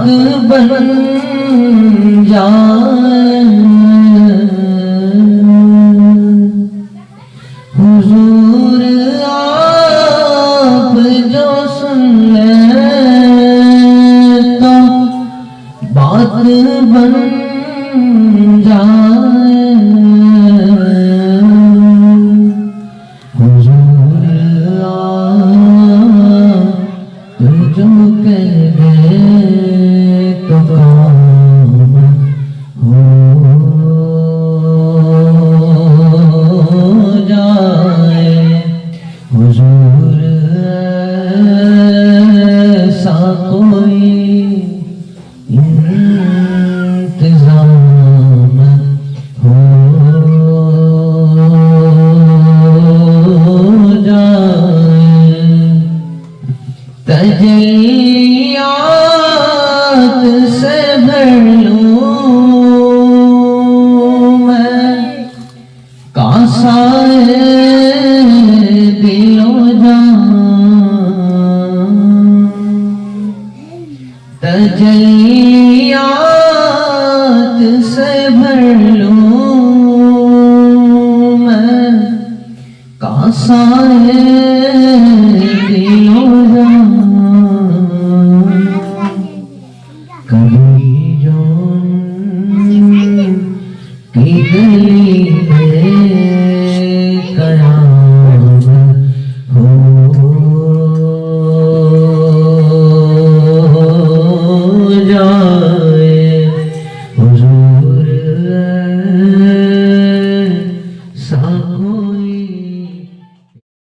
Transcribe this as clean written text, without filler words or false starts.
बन जाए हुजूर आप जो सुन ले तो बात बन जाए हुजूर आप जो कह दे तो काम हो जाए हुजूर ऐसा कोई इंतजाम हो जाए तजलियात से भर लूं मैं कासाए दिलो जान तजलियात से भर लूं मैं कासा